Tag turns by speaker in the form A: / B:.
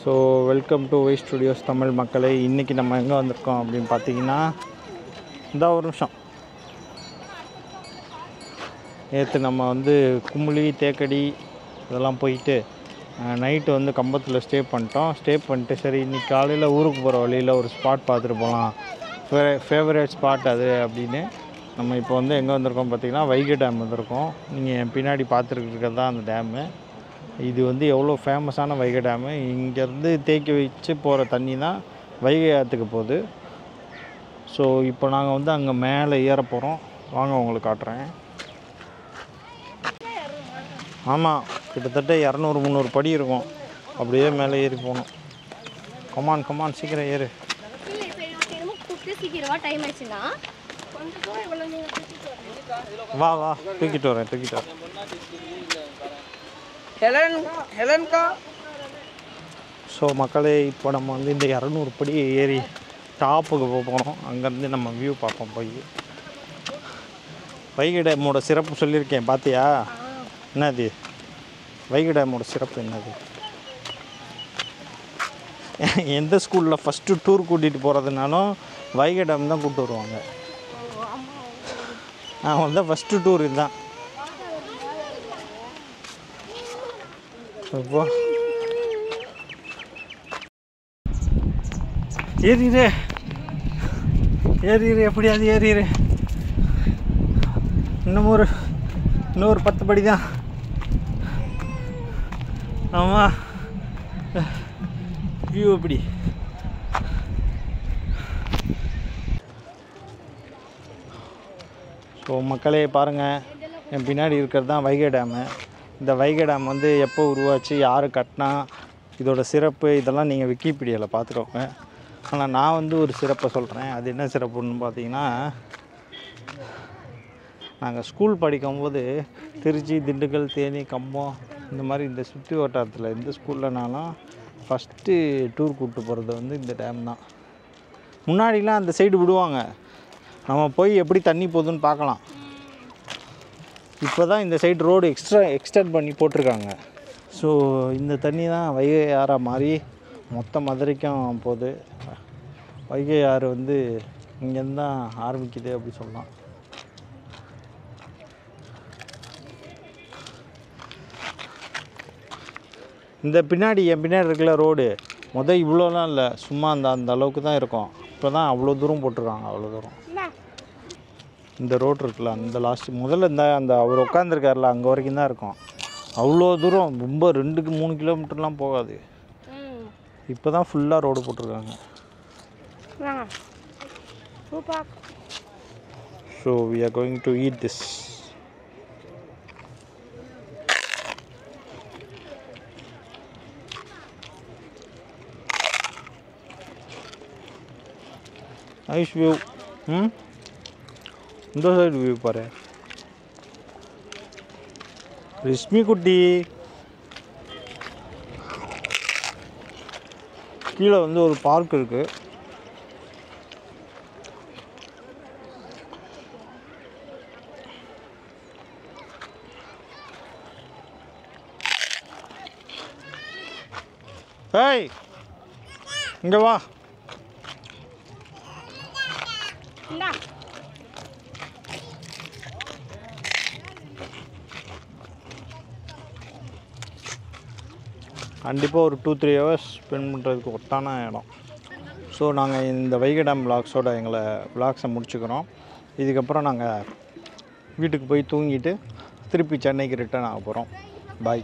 A: So welcome to Y studios Tamil மக்களை. இன்றைக்கி நம்ம எங்கே வந்திருக்கோம் அப்படின்னு பார்த்தீங்கன்னா, இந்த ஒரு நிமிஷம், நேற்று நம்ம குமுளி தேக்கடி இதெல்லாம் போயிட்டு நைட்டு கம்பத்தில் ஸ்டே பண்ணிட்டு சரி இன்றைக்கி காலையில் ஊருக்கு போகிற வழியில் ஒரு ஸ்பாட் பார்த்துட்டு போகலாம், ஃபேவரட் ஸ்பாட் அது அப்படின்னு நம்ம இப்போ எங்கே வந்திருக்கோம் பார்த்திங்கன்னா வைகை டேம் வந்திருக்கோம். நீங்கள் என் பின்னாடி பார்த்துருக்கிறது தான் அந்த டேமு. இது எவ்வளோ ஃபேமஸான வைகை டேமு. இங்கேருந்து தேக்கி வச்சு போகிற தண்ணி தான் வைகை ஆற்றுக்கு போகுது. ஸோ இப்போ நாங்கள் அங்கே மேலே ஏற போகிறோம். வாங்க உங்களுக்கு காட்டுறேன். ஆமாம், கிட்டத்தட்ட 200-300 படி இருக்கும். அப்படியே மேலே ஏறி போகணும். கமான் சீக்கிரம் ஏறு. வா தூக்கிட்டு வரேன். ஸோ மக்களே, இப்போ நம்ம இந்த 200 படி ஏறி டாப்புக்கு போகிறோம். அங்கேருந்து நம்ம வியூ பார்ப்போம். போய் வைகை டேமோட சிறப்பு சொல்லியிருக்கேன், பார்த்தியா? என்னது வைகை டேமோட சிறப்பு என்னது? எந்த ஸ்கூலில் ஃபஸ்ட்டு டூர் கூட்டிகிட்டு போகிறதுனாலும் வைகை டேம் தான் கூப்பிட்டு வருவாங்க. அவன் தான் ஃபஸ்ட்டு டூர் இதுதான். இப்போ ஏறிடு எப்படியாவது ஏறிடு. இன்னொரு 10 படி தான். ஆமாம், வியூ எப்படி? ஸோ மக்களே பாருங்கள், என் பின்னாடி இருக்கிறது தான் வைகை டேமு. இந்த வைகை டேம் எப்போ உருவாச்சு, யார் கட்டினா, இதோட சிறப்பு இதெல்லாம் நீங்கள் விக்கிபீடியாவில் பார்த்துக்கோங்க. ஆனால் நான் ஒரு சிறப்பை சொல்கிறேன். அது என்ன சிறப்புன்னு பார்த்தீங்கன்னா, நாங்கள் ஸ்கூல் படிக்கும்போது திருச்சி, திண்டுக்கல், தேனி, கம்பம் இந்த மாதிரி இந்த சுற்றி வட்டாரத்தில் எந்த ஸ்கூல்லனாலும் ஃபஸ்ட்டு டூர் கூப்பிட்டு போகிறது இந்த டேம் தான். முன்னாடிலாம் அந்த சைடு விடுவாங்க, நம்ம போய் எப்படி தண்ணி போகுதுன்னு பார்க்கலாம். இப்போ தான் இந்த சைடு ரோடு எக்ஸ்டெண்ட் பண்ணி போட்டிருக்காங்க. ஸோ இந்த தண்ணி தான் வைகை ஆறாக மாறி மொத்த மதுரைக்கும் போகுது. வைகை ஆறு இங்கேருந்து தான் ஆரம்பிக்குது அப்படி சொல்லலாம். இந்த என் பின்னாடி இருக்கிற ரோடு இவ்வளோலாம் இல்லை, சும்மா அந்த அளவுக்கு தான் இருக்கும். இப்போ தான் அவ்வளோ தூரம் போட்டிருக்காங்க. அவ்வளோ தூரம் இந்த ரோடு இருக்குல்ல, அந்த லாஸ்ட்டு முதல்ல அந்த அவர் உட்காந்துருக்காருல அங்கே வரைக்கும் தான் இருக்கும். அவ்வளோ தூரம் ரொம்ப 2-3 கிலோமீட்டர்லாம் போகாது. இப்போ தான் ஃபுல்லாக ரோடு போட்டிருக்காங்க. So we are going to eat this. Nice view. இந்த சைடு வியூ பாரு. ரிஷ்மி குட்டி கீழே ஒரு பார்க் இருக்கு. ஏய் இங்கே வா. கண்டிப்பாக ஒரு 2-3 ஹவர்ஸ் ஸ்பெண்ட் பண்ணுறதுக்கு ஒட்டான இடம். ஸோ நாங்கள் இந்த வைகை டேம் விளாக்ஸோட விளாக்ஸை முடிச்சுக்கிறோம். இதுக்கப்புறம் நாங்கள் வீட்டுக்கு போய் தூங்கிட்டு திருப்பி சென்னைக்கு ரிட்டர்ன் ஆக போகிறோம். பாய்.